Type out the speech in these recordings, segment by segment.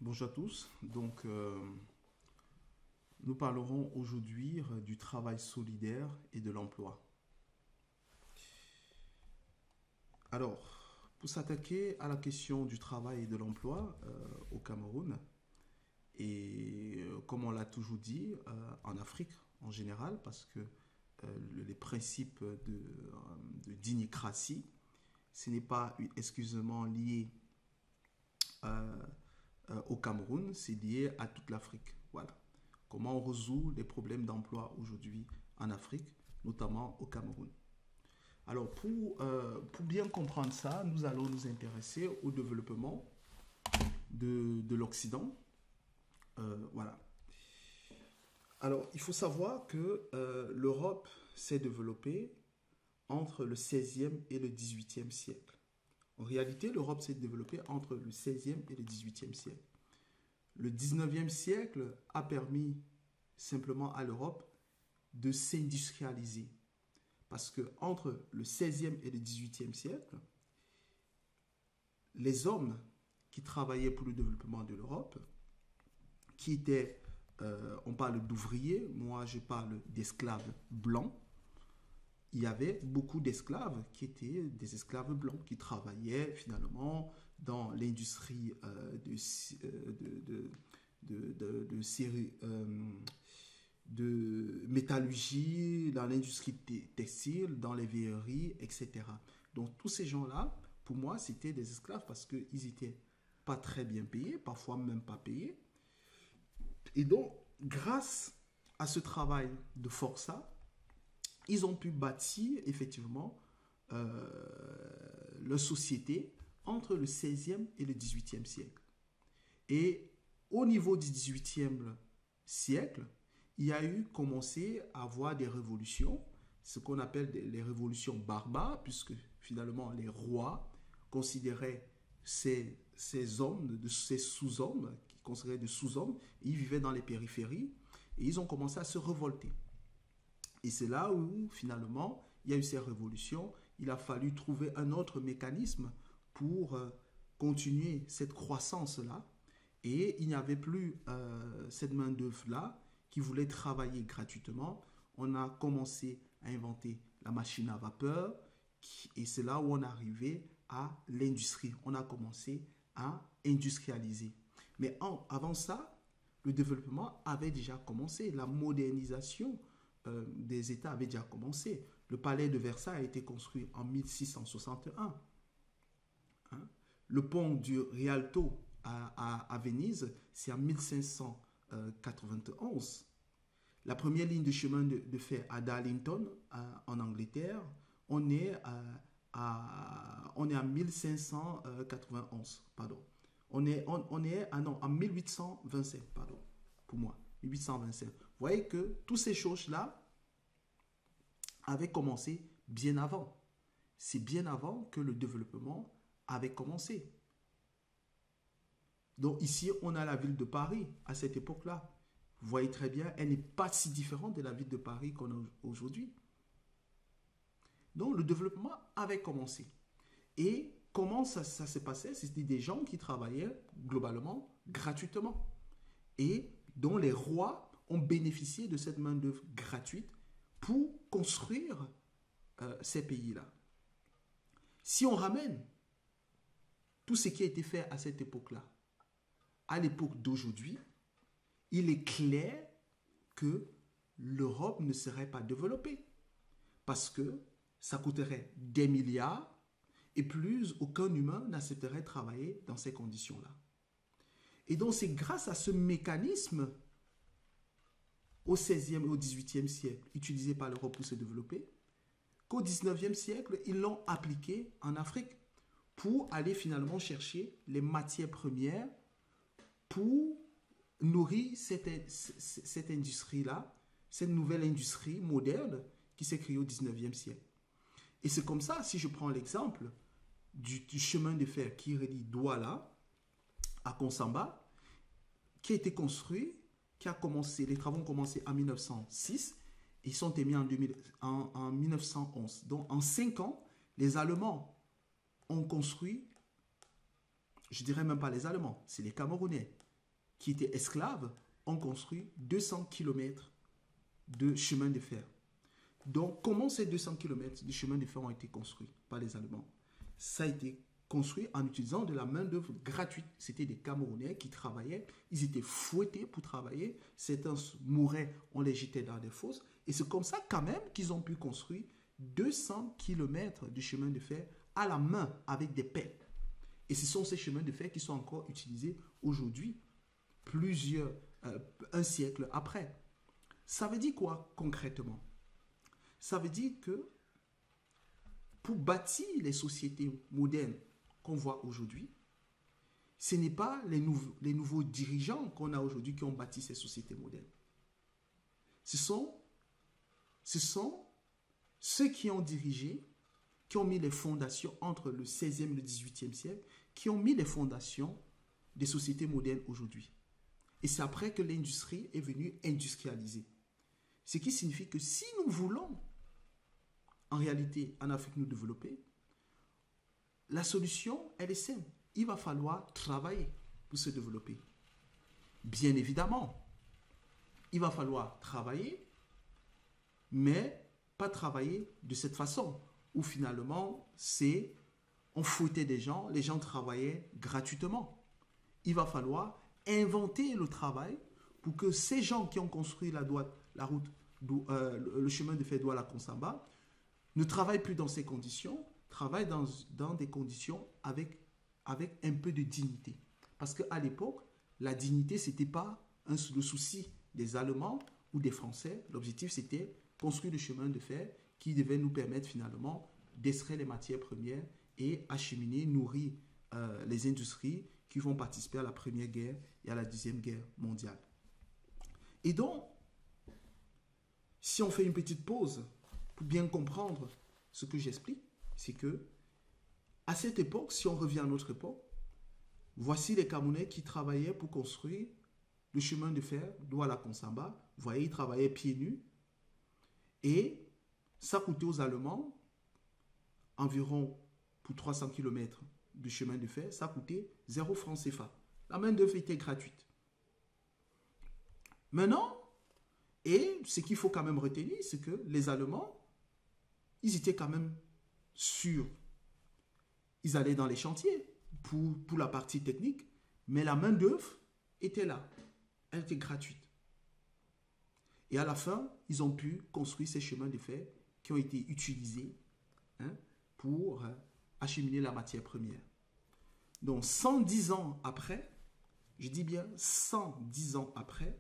Bonjour à tous. Nous parlerons aujourd'hui du travail solidaire et de l'emploi. Alors, pour s'attaquer à la question du travail et de l'emploi au Cameroun, comme on l'a toujours dit, en Afrique en général, parce que les principes d'inicratie, ce n'est pas exclusivement lié au Cameroun, c'est lié à toute l'Afrique. Voilà. Comment on résout les problèmes d'emploi aujourd'hui en Afrique, notamment au Cameroun. Alors, pour bien comprendre ça, nous allons nous intéresser au développement de l'Occident. Voilà. Alors, il faut savoir que l'Europe s'est développée entre le 16e et le 18e siècle. En réalité, l'Europe s'est développée entre le 16e et le 18e siècle. Le 19e siècle a permis simplement à l'Europe de s'industrialiser. Parce que entre le 16e et le 18e siècle, les hommes qui travaillaient pour le développement de l'Europe, qui étaient, on parle d'ouvriers, moi je parle d'esclaves blancs, il y avait beaucoup d'esclaves qui étaient des esclaves blancs qui travaillaient finalement dans l'industrie de métallurgie, dans l'industrie textile, dans les verreries, etc. Donc tous ces gens-là, pour moi, c'était des esclaves parce qu'ils n'étaient pas très bien payés, parfois même pas payés. Et donc, grâce à ce travail de forçat, ils ont pu bâtir effectivement leur société entre le 16e et le 18e siècle. Et au niveau du 18e siècle, il y a eu commencé à avoir des révolutions, ce qu'on appelle les révolutions barbares, puisque finalement les rois considéraient ces hommes, ces sous-hommes, qu'ils considéraient des sous-hommes, ils vivaient dans les périphéries, et ils ont commencé à se révolter. Et c'est là où, finalement, il y a eu ces révolutions. Il a fallu trouver un autre mécanisme pour continuer cette croissance-là. Et il n'y avait plus cette main-d'œuvre-là qui voulait travailler gratuitement. On a commencé à inventer la machine à vapeur. Et c'est là où on est arrivé à l'industrie. On a commencé à industrialiser. Mais avant ça, le développement avait déjà commencé. La modernisation des États avait déjà commencé. Le palais de Versailles a été construit en 1661. Hein? Le pont du Rialto à Venise, c'est en 1591. La première ligne de chemin de fer à Darlington, en Angleterre, on est en 1591, pardon. On est en 1825, pardon, pour moi, 1825. Vous voyez que toutes ces choses-là avaient commencé bien avant. C'est bien avant que le développement avait commencé. Donc ici, on a la ville de Paris à cette époque-là. Vous voyez très bien, elle n'est pas si différente de la ville de Paris qu'on a aujourd'hui. Donc le développement avait commencé. Et comment ça se passait? C'était des gens qui travaillaient globalement gratuitement. Et dont les rois ont bénéficié de cette main-d'œuvre gratuite pour construire ces pays-là. Si on ramène tout ce qui a été fait à cette époque-là, à l'époque d'aujourd'hui, il est clair que l'Europe ne serait pas développée. Parce que ça coûterait des milliards et plus aucun humain n'accepterait de travailler dans ces conditions-là. Et donc c'est grâce à ce mécanisme au 16e et au 18e siècle utilisé par l'Europe pour se développer qu'au 19e siècle, ils l'ont appliqué en Afrique pour aller finalement chercher les matières premières pour nourrir cette industrie-là, cette nouvelle industrie moderne qui s'est créée au 19e siècle. Et c'est comme ça, si je prends l'exemple du chemin de fer qui relie Douala à Konsamba, qui a été construit, les travaux ont commencé en 1906 et ils sont terminés en 1911. Donc en 5 ans, les Allemands ont construit, je dirais même pas les Allemands, c'est les Camerounais qui étaient esclaves ont construit 200 km de chemin de fer. Donc, comment ces 200 km de chemin de fer ont été construits par les Allemands? Ça a été construit en utilisant de la main-d'œuvre gratuite. C'était des Camerounais qui travaillaient. Ils étaient fouettés pour travailler. Certains mouraient, on les jetait dans des fosses. Et c'est comme ça, quand même, qu'ils ont pu construire 200 km de chemin de fer à la main avec des pelles. Et ce sont ces chemins de fer qui sont encore utilisés aujourd'hui, un siècle après. Ça veut dire quoi concrètement? Ça veut dire que pour bâtir les sociétés modernes qu'on voit aujourd'hui, ce n'est pas les nouveaux dirigeants qu'on a aujourd'hui qui ont bâti ces sociétés modernes. Ce sont ceux qui ont dirigé, qui ont mis les fondations entre le 16e et le 18e siècle, qui ont mis les fondations des sociétés modernes aujourd'hui. Et c'est après que l'industrie est venue industrialiser. Ce qui signifie que si nous voulons, en réalité, en Afrique, nous développer, la solution, elle est simple. Il va falloir travailler pour se développer. Bien évidemment, il va falloir travailler, mais pas travailler de cette façon, où finalement, on fouettait des gens, les gens travaillaient gratuitement. Il va falloir inventer le travail pour que ces gens qui ont construit la route, le chemin de fer Douala-Konsamba, ne travaillent plus dans ces conditions, travaillent dans des conditions avec un peu de dignité. Parce qu'à l'époque, la dignité, ce n'était pas le souci des Allemands ou des Français. L'objectif, c'était construire le chemin de fer qui devait nous permettre finalement d'extraire les matières premières et acheminer, nourrir les industries qui vont participer à la Première Guerre et à la Deuxième Guerre mondiale. Et donc, si on fait une petite pause pour bien comprendre ce que j'explique, c'est que à cette époque, si on revient à notre époque, voici les Camerounais qui travaillaient pour construire le chemin de fer Douala-Konsamba. Vous voyez, ils travaillaient pieds nus et ça coûtait aux Allemands environ pour 300 km de chemin de fer, ça coûtait 0 francs CFA. La main-d'œuvre était gratuite. Maintenant, et ce qu'il faut quand même retenir, c'est que les Allemands, ils étaient quand même sûrs. Ils allaient dans les chantiers pour la partie technique, mais la main-d'œuvre était là. Elle était gratuite. Et à la fin, ils ont pu construire ces chemins de fer qui ont été utilisés pour acheminer la matière première. Donc, 110 ans après, je dis bien 110 ans après,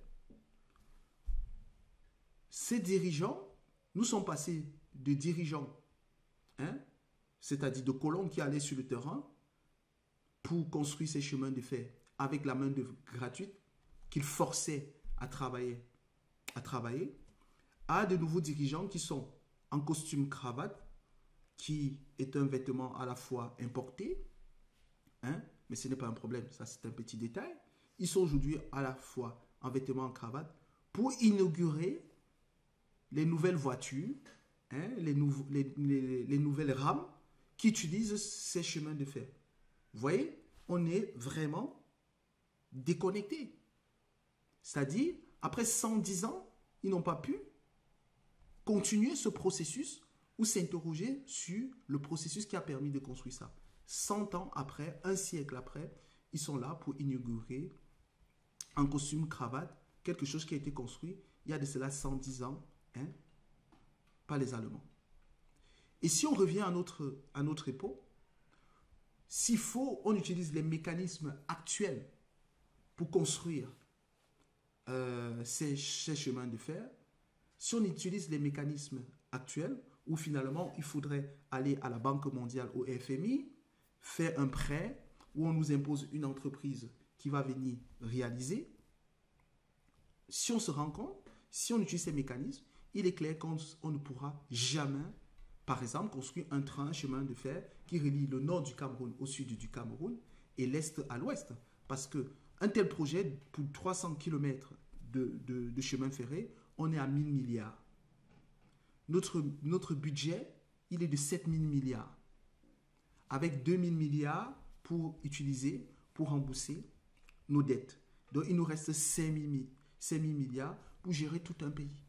ces dirigeants, nous sommes passés de dirigeants, c'est-à-dire de colons qui allaient sur le terrain pour construire ces chemins de fer avec la main-d'œuvre gratuite qu'ils forçaient à travailler, à de nouveaux dirigeants qui sont en costume cravate, qui est un vêtement à la fois importé, mais ce n'est pas un problème, ça c'est un petit détail. Ils sont aujourd'hui à la fois en vêtements en cravate pour inaugurer les nouvelles voitures, les nouvelles rames qui utilisent ces chemins de fer. Vous voyez, on est vraiment déconnecté. C'est-à-dire, après 110 ans, ils n'ont pas pu continuer ce processus ou s'interroger sur le processus qui a permis de construire ça. 100 ans après, un siècle après, ils sont là pour inaugurer en costume cravate quelque chose qui a été construit il y a de cela 110 ans, par les Allemands. Et si on revient à notre époque, s'il faut, on utilise les mécanismes actuels pour construire ces chemins de fer. Si on utilise les mécanismes actuels, où finalement il faudrait aller à la Banque mondiale, au FMI, faire un prêt, où on nous impose une entreprise qui va venir réaliser, si on se rend compte, si on utilise ces mécanismes, il est clair qu'on ne pourra jamais, par exemple, construire un train, un chemin de fer qui relie le nord du Cameroun au sud du Cameroun et l'est à l'ouest. Parce qu'un tel projet, pour 300 km de chemin ferré, on est à 1000 milliards. Notre budget, il est de 7000 milliards. Avec 2000 milliards pour utiliser, pour rembourser nos dettes. Donc, il nous reste 5 000 milliards pour gérer tout un pays.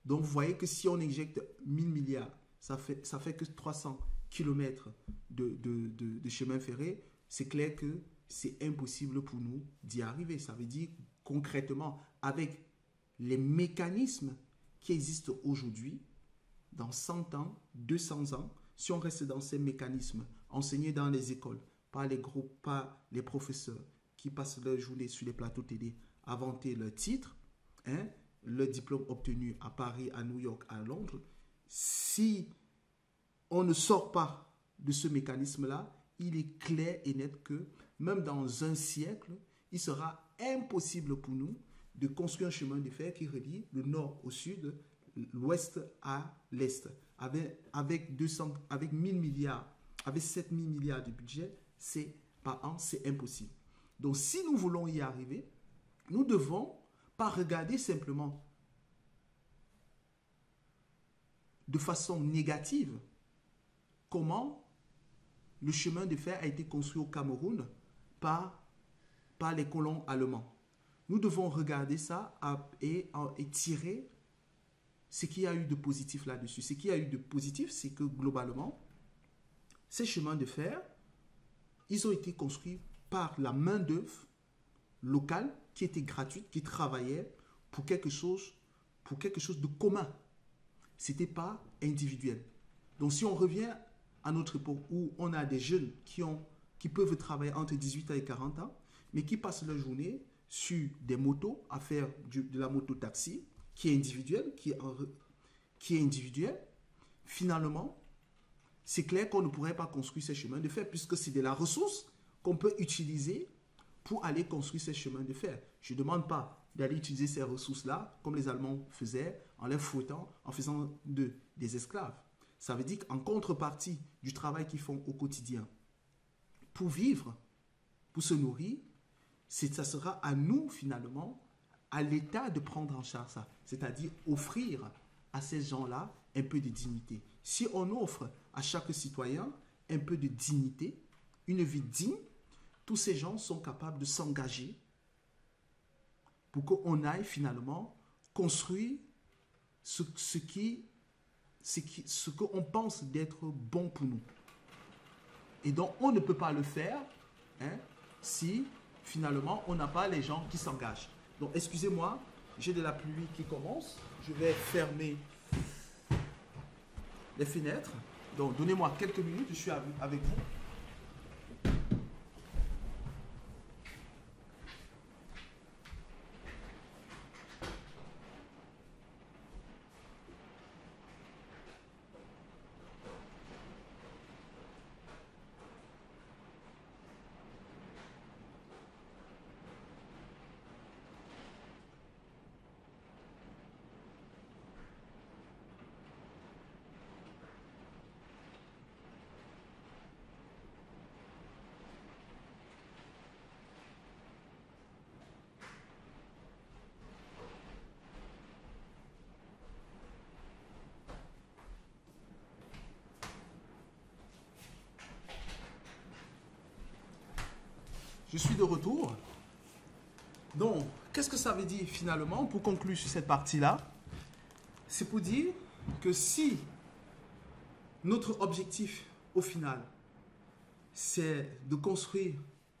Donc, vous voyez que si on injecte 1000 milliards, ça fait que 300 km de chemin ferré. C'est clair que c'est impossible pour nous d'y arriver. Ça veut dire concrètement, avec les mécanismes qui existent aujourd'hui, dans 100 ans, 200 ans, si on reste dans ces mécanismes enseignés dans les écoles, par les groupes, par les professeurs qui passent leur journée sur les plateaux télé à vanter leur titre, hein, le diplôme obtenu à Paris, à New York, à Londres, si on ne sort pas de ce mécanisme-là, il est clair et net que même dans un siècle, il sera impossible pour nous de construire un chemin de fer qui relie le nord au sud, l'ouest à l'est. Avec 1000 milliards, avec 7000 milliards de budget, par an, c'est impossible. Donc, si nous voulons y arriver, nous ne devons pas regarder simplement de façon négative comment le chemin de fer a été construit au Cameroun par les colons allemands. Nous devons regarder ça et tirer ce qu'il y a eu de positif là-dessus. Ce qu'il y a eu de positif, c'est que globalement, ces chemins de fer, ils ont été construits par la main-d'œuvre locale qui était gratuite, qui travaillait pour quelque chose de commun. Ce n'était pas individuel. Donc si on revient à notre époque où on a des jeunes qui peuvent travailler entre 18 ans et 40 ans, mais qui passent leur journée sur des motos à faire de la moto-taxi, qui est individuelle, finalement, c'est clair qu'on ne pourrait pas construire ces chemins de fer puisque c'est de la ressource qu'on peut utiliser pour aller construire ces chemins de fer. Je ne demande pas d'aller utiliser ces ressources-là comme les Allemands faisaient en les fouettant, en faisant des esclaves. Ça veut dire qu'en contrepartie du travail qu'ils font au quotidien pour vivre, pour se nourrir, ça sera à nous finalement, à l'État de prendre en charge ça. C'est-à-dire offrir à ces gens-là un peu de dignité. Si on offre à chaque citoyen un peu de dignité, une vie digne, tous ces gens sont capables de s'engager pour qu'on aille finalement construire ce qu'on pense d'être bon pour nous. Et donc, on ne peut pas le faire si finalement on n'a pas les gens qui s'engagent. Donc, excusez-moi, j'ai de la pluie qui commence. Je vais fermer les fenêtres. Donc, donnez-moi quelques minutes, je suis avec vous. Je suis de retour. Donc, qu'est-ce que ça veut dire finalement pour conclure sur cette partie-là? C'est pour dire que si notre objectif au final, c'est de construire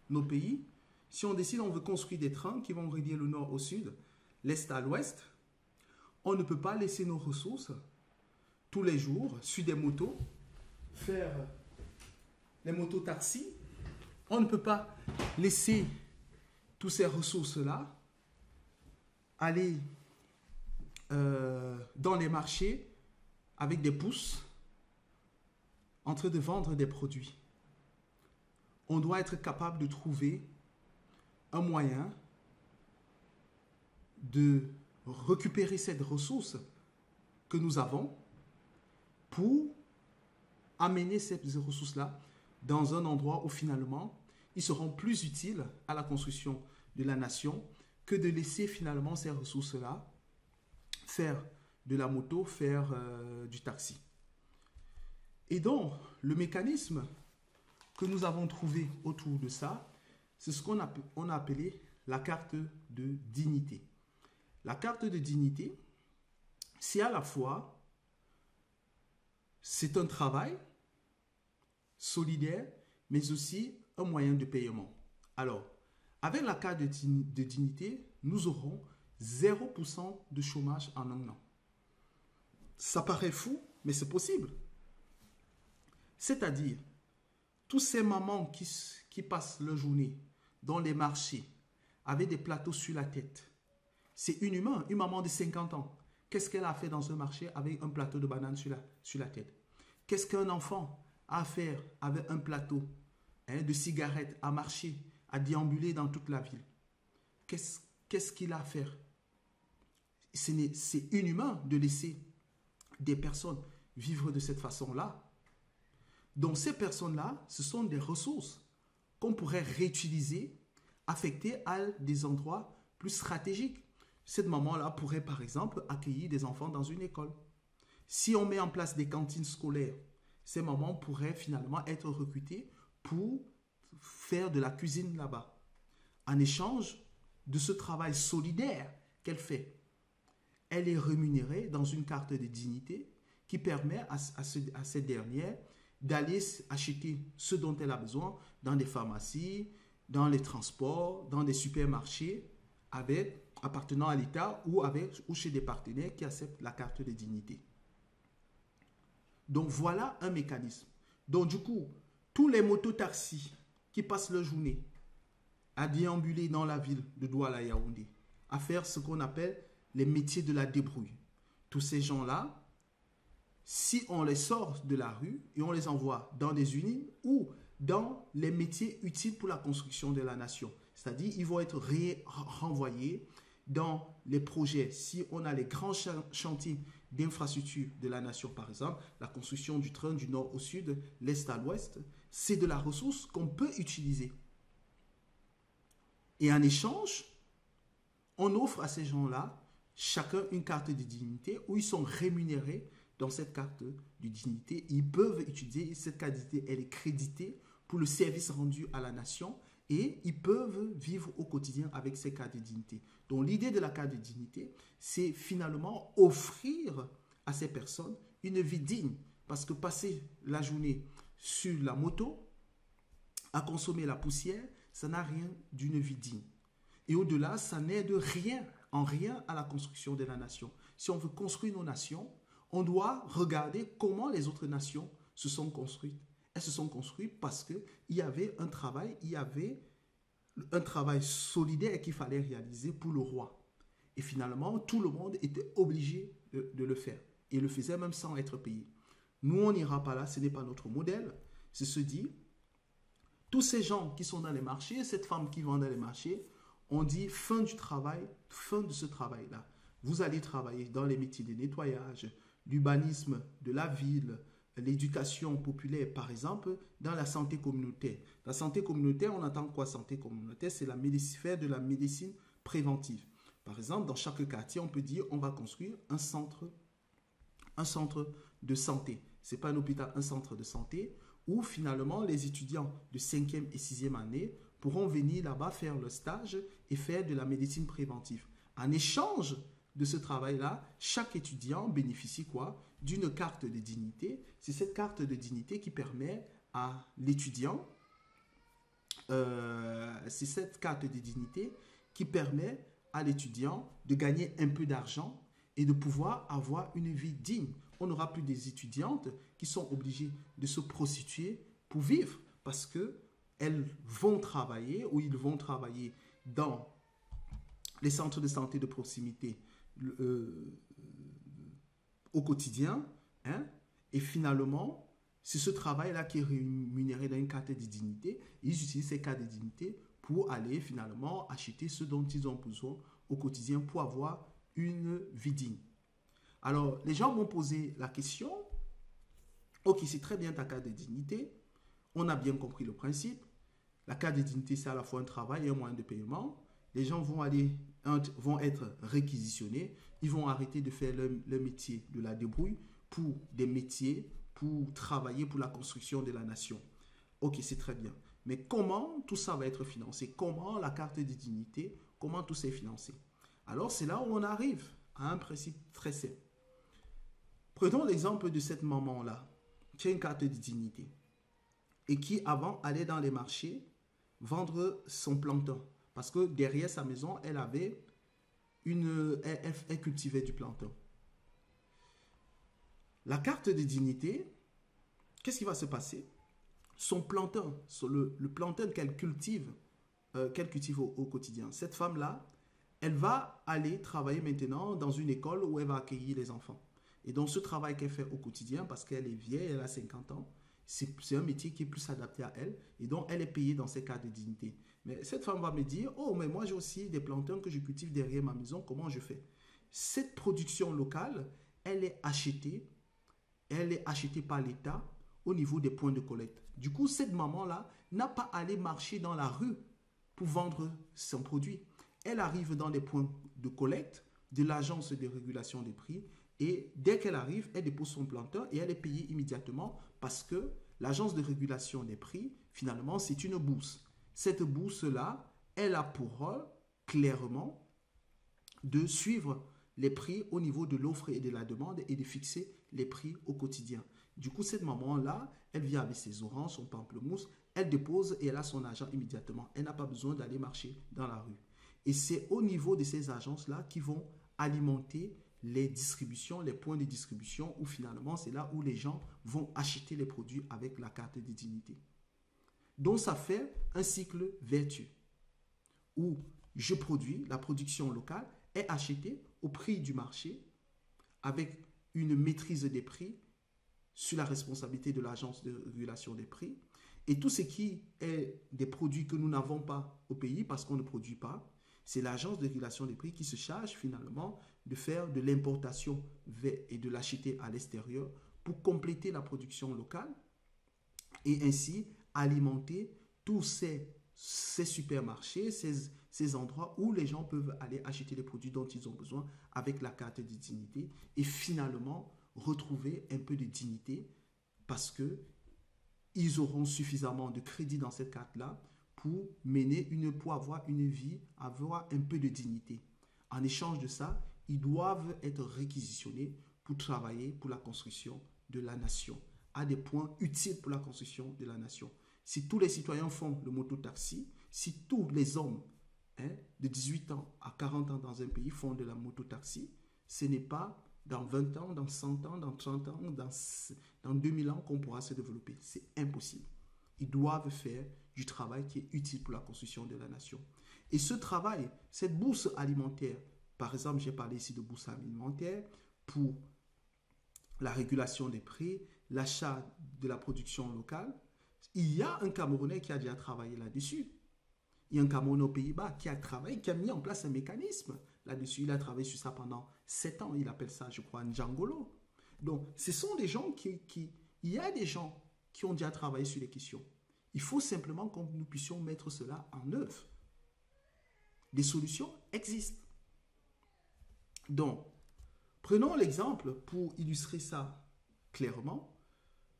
nos pays, si on décide on veut construire des trains qui vont relier le nord au sud, l'est à l'ouest, on ne peut pas laisser nos ressources tous les jours sur des motos, faire les motos-taxis. On ne peut pas laisser toutes ces ressources-là aller dans les marchés avec des pouces en train de vendre des produits. On doit être capable de trouver un moyen de récupérer cette ressource que nous avons pour amener ces ressources-là dans un endroit où finalement, ils seront plus utiles à la construction de la nation que de laisser finalement ces ressources-là faire de la moto, faire du taxi. Et donc, le mécanisme que nous avons trouvé autour de ça, c'est ce qu'on a appelé la carte de dignité. La carte de dignité, c'est à la fois, c'est un travail solidaire, mais aussi un moyen de paiement. Alors, avec la carte de dignité, nous aurons 0% de chômage en un an. Ça paraît fou, mais c'est possible. C'est-à-dire, tous ces mamans qui passent leur journée dans les marchés avec des plateaux sur la tête, c'est inhumain. Une maman de 50 ans, qu'est-ce qu'elle a fait dans un marché avec un plateau de bananes sur la tête? Qu'est-ce qu'un enfant a à faire avec un plateau de cigarettes, à marcher, à déambuler dans toute la ville? Qu'est-ce qu'il a à faire? C'est inhumain de laisser des personnes vivre de cette façon-là. Donc ces personnes-là, ce sont des ressources qu'on pourrait réutiliser, affecter à des endroits plus stratégiques. Cette maman-là pourrait par exemple accueillir des enfants dans une école. Si on met en place des cantines scolaires, ces mamans pourraient finalement être recrutées pour faire de la cuisine là-bas. En échange de ce travail solidaire qu'elle fait, elle est rémunérée dans une carte de dignité qui permet à cette dernière d'aller acheter ce dont elle a besoin dans des pharmacies, dans les transports, dans des supermarchés, appartenant à l'État ou chez des partenaires qui acceptent la carte de dignité. Donc voilà un mécanisme. Donc du coup, tous les mototaxis qui passent leur journée à déambuler dans la ville de Douala-Yaoundé, à faire ce qu'on appelle les métiers de la débrouille. Tous ces gens-là, si on les sort de la rue et on les envoie dans des usines ou dans les métiers utiles pour la construction de la nation, c'est-à-dire ils vont être renvoyés dans les projets. Si on a les grands chantiers d'infrastructure de la nation, par exemple, la construction du train du nord au sud, l'est à l'ouest, c'est de la ressource qu'on peut utiliser. Et en échange, on offre à ces gens-là chacun une carte de dignité où ils sont rémunérés dans cette carte de dignité. Ils peuvent utiliser cette carte de dignité, elle est créditée pour le service rendu à la nation et ils peuvent vivre au quotidien avec ces cartes de dignité. Donc l'idée de la carte de dignité, c'est finalement offrir à ces personnes une vie digne. Parce que passer la journée sur la moto, à consommer la poussière, ça n'a rien d'une vie digne. Et au-delà, ça n'aide en rien à la construction de la nation. Si on veut construire nos nations, on doit regarder comment les autres nations se sont construites. Elles se sont construites parce qu'il y avait un travail, solidaire qu'il fallait réaliser pour le roi. Et finalement, tout le monde était obligé de le faire. Et le faisait même sans être payé. Nous, on n'ira pas là, ce n'est pas notre modèle. C'est se dit, tous ces gens qui sont dans les marchés, cette femme qui vend dans les marchés, on dit fin du travail, fin de ce travail-là. Vous allez travailler dans les métiers de nettoyage, l'urbanisme de la ville, l'éducation populaire, par exemple, dans la santé communautaire. La santé communautaire, on entend quoi santé communautaire? C'est faire de la médecine préventive. Par exemple, dans chaque quartier, on peut dire on va construire un centre de santé. Ce n'est pas un hôpital, un centre de santé où finalement les étudiants de 5e et 6e année pourront venir là-bas faire le stage et faire de la médecine préventive. En échange de ce travail-là, chaque étudiant bénéficie quoi? D'une carte de dignité. C'est cette carte de dignité qui permet à l'étudiant, c'est cette carte de dignité qui permet à l'étudiant de gagner un peu d'argent et de pouvoir avoir une vie digne. On n'aura plus des étudiantes qui sont obligées de se prostituer pour vivre parce qu'elles vont travailler ou ils vont travailler dans les centres de santé de proximité au quotidien. Et finalement, c'est ce travail-là qui est rémunéré dans une carte de dignité. Ils utilisent ces cartes de dignité pour aller finalement acheter ce dont ils ont besoin au quotidien pour avoir une vie digne. Alors, les gens m'ont posé la question, ok, c'est très bien ta carte de dignité, on a bien compris le principe, la carte de dignité c'est à la fois un travail et un moyen de paiement, les gens vont être réquisitionnés, ils vont arrêter de faire leur métier de la débrouille pour des métiers, pour travailler pour la construction de la nation. Ok, c'est très bien. Mais comment tout ça va être financé? Comment la carte de dignité, comment tout ça est financé? Alors, c'est là où on arrive à un principe très simple. Prenons l'exemple de cette maman-là, qui a une carte de dignité et qui, avant, allait dans les marchés vendre son plantain. Parce que derrière sa maison, elle cultivait du plantain. La carte de dignité, qu'est-ce qui va se passer? Son plantain, le plantain qu'elle cultive au quotidien. Cette femme-là, elle va aller travailler maintenant dans une école où elle va accueillir les enfants. Et donc, ce travail qu'elle fait au quotidien, parce qu'elle est vieille, elle a 50 ans, c'est un métier qui est plus adapté à elle. Et donc, elle est payée dans ses cas de dignité. Mais cette femme va me dire, oh, mais moi, j'ai aussi des plantains que je cultive derrière ma maison. Comment je fais? Cette production locale, elle est achetée par l'État au niveau des points de collecte. Du coup, cette maman-là n'a pas à aller marcher dans la rue pour vendre son produit. Elle arrive dans les points de collecte de l'agence de régulation des prix et dès qu'elle arrive, elle dépose son plantain et elle est payée immédiatement parce que l'agence de régulation des prix, finalement, c'est une bourse. Cette bourse-là, elle a pour rôle, clairement, de suivre les prix au niveau de l'offre et de la demande et de fixer les prix au quotidien. Du coup, cette maman-là, elle vient avec ses oranges, son pamplemousse, elle dépose et elle a son argent immédiatement. Elle n'a pas besoin d'aller marcher dans la rue. Et c'est au niveau de ces agences-là qui vont alimenter les distributions, les points de distribution, où finalement, c'est là où les gens vont acheter les produits avec la carte de dignité. Donc, ça fait un cycle vertueux où je produis, la production locale est achetée au prix du marché avec une maîtrise des prix sur la responsabilité de l'agence de régulation des prix. Et tout ce qui est des produits que nous n'avons pas au pays parce qu'on ne produit pas, c'est l'agence de régulation des prix qui se charge finalement de faire de l'importation et de l'acheter à l'extérieur pour compléter la production locale et ainsi alimenter tous ces supermarchés, ces endroits où les gens peuvent aller acheter les produits dont ils ont besoin avec la carte de dignité et finalement retrouver un peu de dignité parce que ils auront suffisamment de crédit dans cette carte-là pour avoir une vie, avoir un peu de dignité. En échange de ça, ils doivent être réquisitionnés pour travailler pour la construction de la nation, à des points utiles pour la construction de la nation. Si tous les citoyens font le mototaxi, si tous les hommes de 18 ans à 40 ans dans un pays font de la mototaxi, ce n'est pas dans 20 ans, dans 100 ans, dans 30 ans, dans 2000 ans qu'on pourra se développer. C'est impossible. Ils doivent faire du travail qui est utile pour la construction de la nation. Et ce travail, cette bourse alimentaire, par exemple, j'ai parlé ici de bourse alimentaire pour la régulation des prix, l'achat de la production locale. Il y a un Camerounais qui a déjà travaillé là-dessus. Il y a un Camerounais aux Pays-Bas qui a travaillé, qui a mis en place un mécanisme là-dessus. Il a travaillé sur ça pendant 7 ans. Il appelle ça, je crois, Njangolo. Donc, ce sont des gens il y a des gens qui ont déjà travaillé sur les questions. Il faut simplement que nous puissions mettre cela en œuvre. Des solutions existent. Donc, prenons l'exemple pour illustrer ça clairement.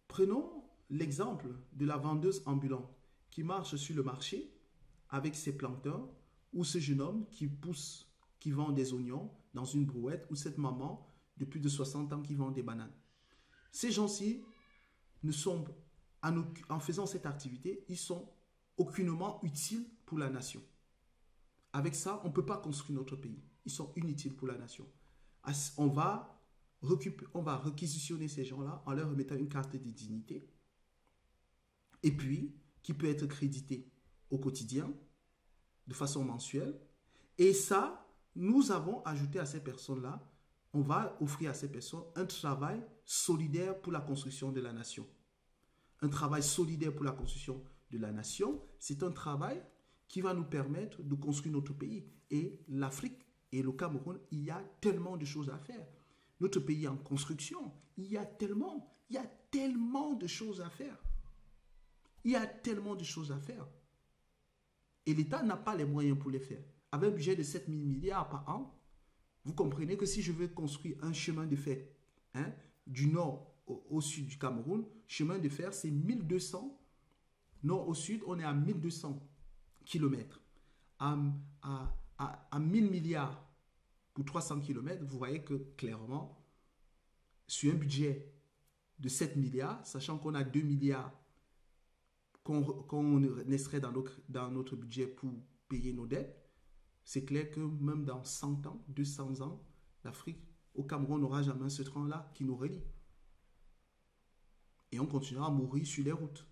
Prenons l'exemple de la vendeuse ambulante qui marche sur le marché avec ses plantains ou ce jeune homme qui vend des oignons dans une brouette ou cette maman de plus de 60 ans qui vend des bananes. Ces gens-ci ne sont, en faisant cette activité, ils sont aucunement utiles pour la nation. Avec ça, on ne peut pas construire notre pays. Ils sont inutiles pour la nation. On va réquisitionner ces gens-là en leur remettant une carte de dignité et puis qui peut être créditée au quotidien de façon mensuelle. Et ça, nous avons ajouté à ces personnes-là, on va offrir à ces personnes un travail solidaire pour la construction de la nation. Un travail solidaire pour la construction de la nation, c'est un travail qui va nous permettre de construire notre pays. Et l'Afrique et le Cameroun, il y a tellement de choses à faire. Notre pays est en construction, il y a tellement de choses à faire. Il y a tellement de choses à faire. Et l'État n'a pas les moyens pour les faire. Avec un budget de 7 000 milliards par an, vous comprenez que si je veux construire un chemin de fer du nord au sud du Cameroun, chemin de fer, c'est 1200 Nord au sud, on est à 1200 km. À 1000 milliards pour 300 km, vous voyez que clairement, sur un budget de 7 milliards, sachant qu'on a 2 milliards qu'on laisserait dans notre budget pour payer nos dettes, c'est clair que même dans 100 ans, 200 ans, l'Afrique, au Cameroun, n'aura jamais ce train-là qui nous relie. Et on continuera à mourir sur les routes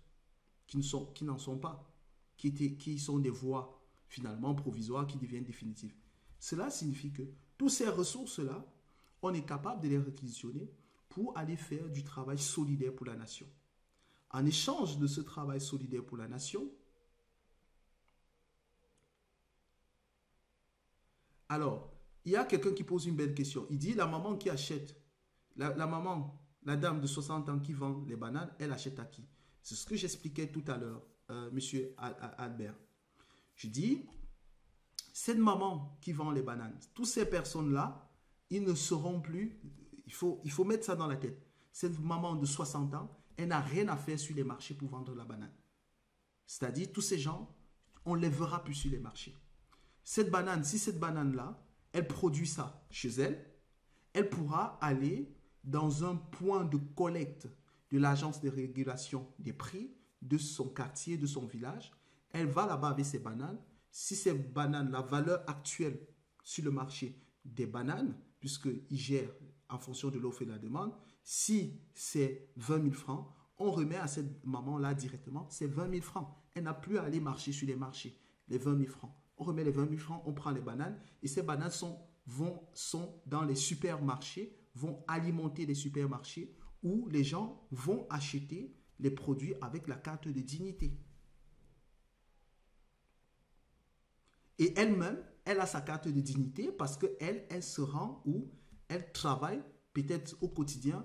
qui n'en sont pas, qui sont des voies finalement provisoires qui deviennent définitives. Cela signifie que toutes ces ressources-là, on est capable de les réquisitionner pour aller faire du travail solidaire pour la nation. En échange de ce travail solidaire pour la nation, alors, il y a quelqu'un qui pose une belle question. Il dit, la maman qui achète, la maman, la dame de 60 ans qui vend les bananes, elle achète à qui? C'est ce que j'expliquais tout à l'heure, monsieur Albert. Je dis, cette maman qui vend les bananes, toutes ces personnes-là, ils ne seront plus, il faut mettre ça dans la tête. Cette maman de 60 ans, elle n'a rien à faire sur les marchés pour vendre la banane. C'est-à-dire, tous ces gens, on ne les verra plus sur les marchés. Cette banane, si cette banane-là, elle produit ça chez elle, elle pourra aller dans un point de collecte de l'agence de régulation des prix de son quartier, de son village. Elle va là-bas avec ses bananes. Si ces bananes, la valeur actuelle sur le marché des bananes, puisqu'ils gèrent en fonction de l'offre et de la demande, si c'est 20 000 francs, on remet à cette maman-là directement ces 20 000 francs. Elle n'a plus à aller marcher sur les marchés, les 20 000 francs. On remet les 20 000 francs, on prend les bananes et ces bananes sont dans les supermarchés, vont alimenter les supermarchés où les gens vont acheter les produits avec la carte de dignité. Et elle-même, elle a sa carte de dignité parce qu'elle se rend où elle travaille peut-être au quotidien.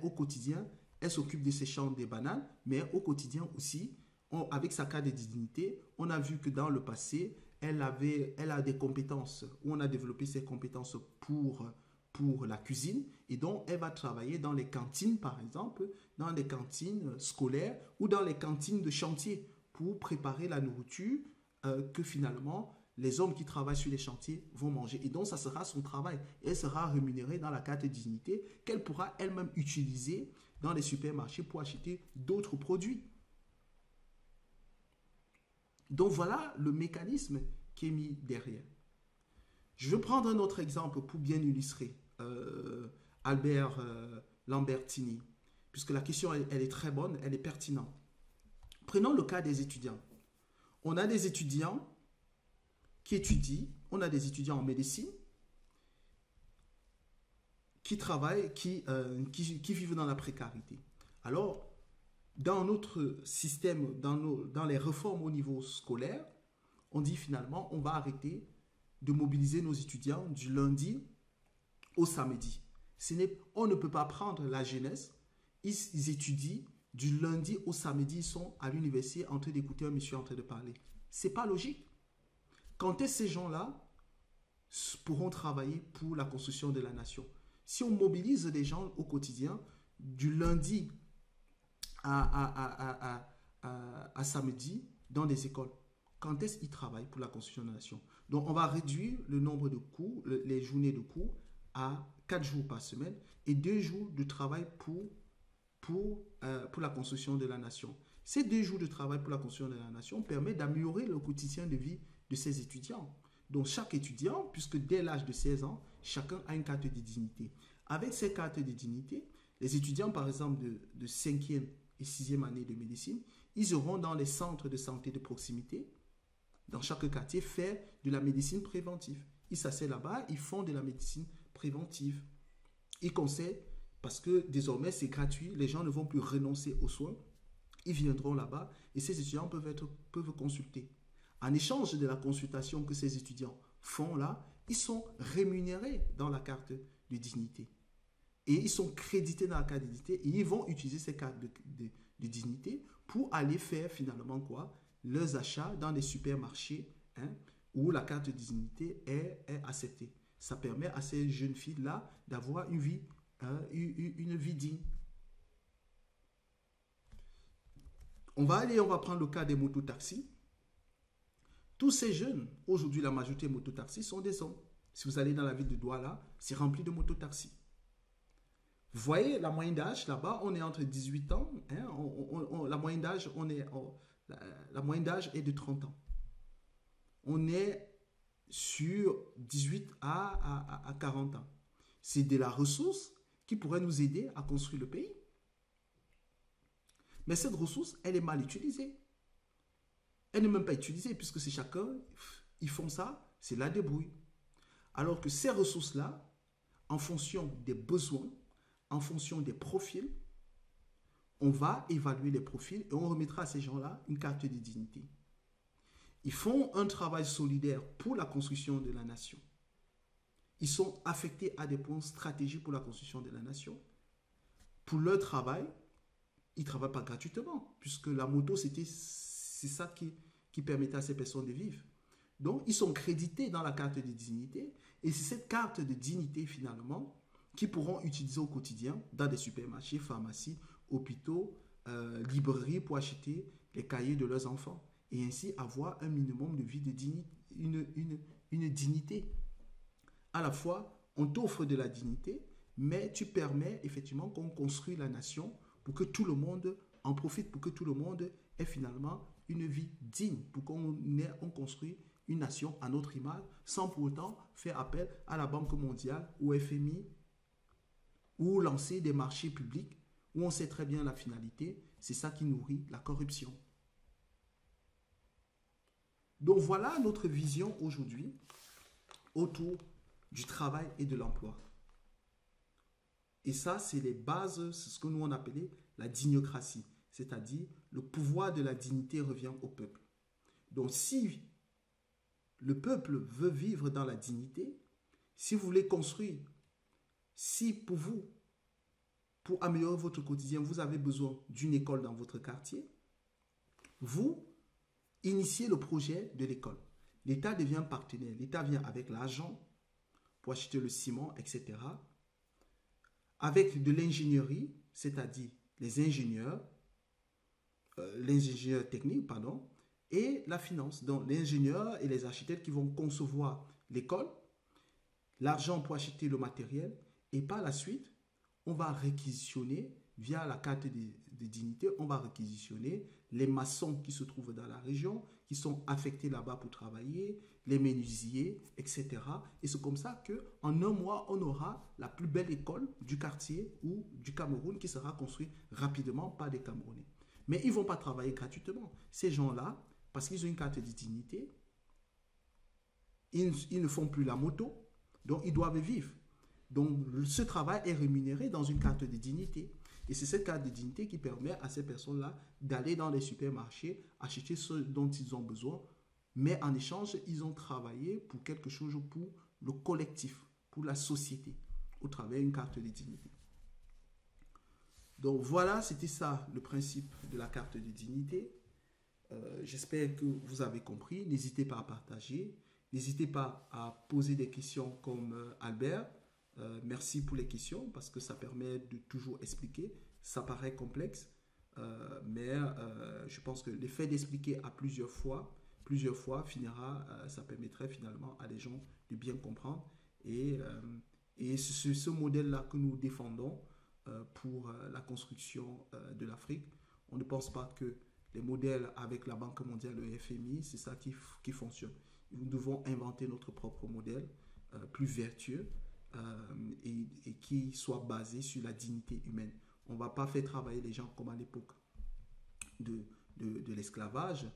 Au quotidien, elle s'occupe de ses champs des bananes, mais au quotidien aussi, avec sa carte de dignité, on a vu que dans le passé, elle a des compétences, où on a développé ses compétences pour la cuisine, et donc elle va travailler dans les cantines, par exemple, dans les cantines scolaires ou dans les cantines de chantier pour préparer la nourriture que finalement les hommes qui travaillent sur les chantiers vont manger. Et donc ça sera son travail. Et elle sera rémunérée dans la carte de dignité qu'elle pourra elle-même utiliser dans les supermarchés pour acheter d'autres produits. Donc voilà le mécanisme qui est mis derrière. Je vais prendre un autre exemple pour bien illustrer Albert Lambertini, puisque la question elle est très bonne, elle est pertinente. Prenons le cas des étudiants. On a des étudiants qui étudient, on a des étudiants en médecine qui travaillent, qui vivent dans la précarité. Alors, dans notre système, dans les réformes au niveau scolaire, on dit finalement, on va arrêter de mobiliser nos étudiants du lundi au samedi. On ne peut pas prendre la jeunesse, ils étudient du lundi au samedi, ils sont à l'université en train d'écouter un monsieur en train de parler. C'est pas logique. Quand est-ce que ces gens-là pourront travailler pour la construction de la nation? Si on mobilise des gens au quotidien, du lundi à samedi, dans des écoles, quand est-ce qu'ils travaillent pour la construction de la nation? Donc, on va réduire le nombre de cours, les journées de cours à 4 jours par semaine et 2 jours de travail pour la construction de la nation. Ces 2 jours de travail pour la construction de la nation permettent d'améliorer le quotidien de vie de ces étudiants. Donc, chaque étudiant, puisque dès l'âge de 16 ans, chacun a une carte de dignité. Avec ces cartes de dignité, les étudiants, par exemple, de 5e et 6e année de médecine, ils auront dans les centres de santé de proximité, dans chaque quartier, faire de la médecine préventive. Ils s'asseyent là-bas, ils font de la médecine préventive. Ils conseillent, parce que désormais c'est gratuit, les gens ne vont plus renoncer aux soins, ils viendront là-bas et ces étudiants peuvent consulter. En échange de la consultation que ces étudiants font là, ils sont rémunérés dans la carte de dignité. Et ils sont crédités dans la carte de dignité et ils vont utiliser ces cartes de dignité pour aller faire finalement quoi? Leurs achats dans les supermarchés où la carte de dignité est acceptée. Ça permet à ces jeunes filles-là d'avoir une vie digne. On va prendre le cas des mototaxis. Tous ces jeunes, aujourd'hui la majorité des mototaxis sont des hommes. Si vous allez dans la ville de Douala, c'est rempli de mototaxis. Vous voyez, la moyenne d'âge là-bas, on est entre 18 ans. Hein, la moyenne d'âge, la moyenne d'âge est de 30 ans. On est sur 18 à 40 ans. C'est de la ressource qui pourrait nous aider à construire le pays. Mais cette ressource, elle est mal utilisée. Elle n'est même pas utilisée puisque c'est chacun, ils font ça, c'est la débrouille. Alors que ces ressources-là, en fonction des besoins, en fonction des profils, on va évaluer les profils et on remettra à ces gens-là une carte de dignité. Ils font un travail solidaire pour la construction de la nation. Ils sont affectés à des points stratégiques pour la construction de la nation. Pour leur travail, ils ne travaillent pas gratuitement, puisque la moto, c'est ça qui permettait à ces personnes de vivre. Donc, ils sont crédités dans la carte de dignité, et c'est cette carte de dignité, finalement, qu'ils pourront utiliser au quotidien dans des supermarchés, pharmacies, hôpitaux, librairies pour acheter les cahiers de leurs enfants, et ainsi avoir un minimum de vie de dignité, une dignité. À la fois, on t'offre de la dignité, mais tu permets effectivement qu'on construise la nation pour que tout le monde en profite, pour que tout le monde ait finalement une vie digne, pour qu'on construise une nation à notre image, sans pour autant faire appel à la Banque mondiale, au FMI, ou lancer des marchés publics, où on sait très bien la finalité, c'est ça qui nourrit la corruption. Donc voilà notre vision aujourd'hui autour du travail et de l'emploi. Et ça, c'est les bases, c'est ce que nous on appelait la dignocratie, c'est-à-dire le pouvoir de la dignité revient au peuple. Donc si le peuple veut vivre dans la dignité, si vous voulez construire, si pour vous, pour améliorer votre quotidien, vous avez besoin d'une école dans votre quartier, vous initiez le projet de l'école. L'État devient partenaire, l'État vient avec l'argent pour acheter le ciment, etc. Avec de l'ingénierie, c'est-à-dire les ingénieurs, l'ingénieur technique, pardon, et la finance. Donc, les ingénieurs et les architectes qui vont concevoir l'école, l'argent pour acheter le matériel, et par la suite, on va réquisitionner, via la carte de dignité, on va réquisitionner les maçons qui se trouvent dans la région, qui sont affectés là-bas pour travailler, les menuisiers, etc. Et c'est comme ça qu'en un mois, on aura la plus belle école du quartier ou du Cameroun qui sera construite rapidement par des Camerounais. Mais ils ne vont pas travailler gratuitement. Ces gens-là, parce qu'ils ont une carte de dignité, ils ne font plus la moto, donc ils doivent vivre. Donc ce travail est rémunéré dans une carte de dignité. Et c'est cette carte de dignité qui permet à ces personnes-là d'aller dans les supermarchés, acheter ce dont ils ont besoin. Mais en échange, ils ont travaillé pour quelque chose, pour le collectif, pour la société, au travers d'une carte de dignité. Donc voilà, c'était ça le principe de la carte de dignité. J'espère que vous avez compris. N'hésitez pas à partager. N'hésitez pas à poser des questions comme Albert. Merci pour les questions parce que ça permet de toujours expliquer. Ça paraît complexe, mais je pense que l'effet d'expliquer à plusieurs fois finira, ça permettrait finalement à des gens de bien comprendre. Et c'est ce modèle-là que nous défendons pour la construction de l'Afrique. On ne pense pas que les modèles avec la Banque mondiale, le FMI, c'est ça qui fonctionne. Nous devons inventer notre propre modèle plus vertueux et qui soit basé sur la dignité humaine. On ne va pas faire travailler les gens comme à l'époque de l'esclavage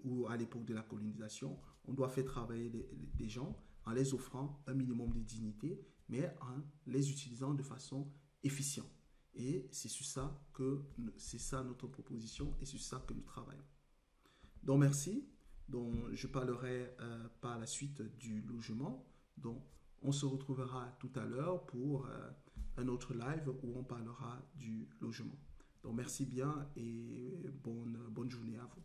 ou à l'époque de la colonisation. On doit faire travailler des gens en les offrant un minimum de dignité, mais en les utilisant de façon efficiente. Et c'est sur ça c'est ça notre proposition et c'est sur ça que nous travaillons. Donc merci. Donc je parlerai par la suite du logement. Donc on se retrouvera tout à l'heure pour un autre live où on parlera du logement. Donc merci bien et bonne journée à vous.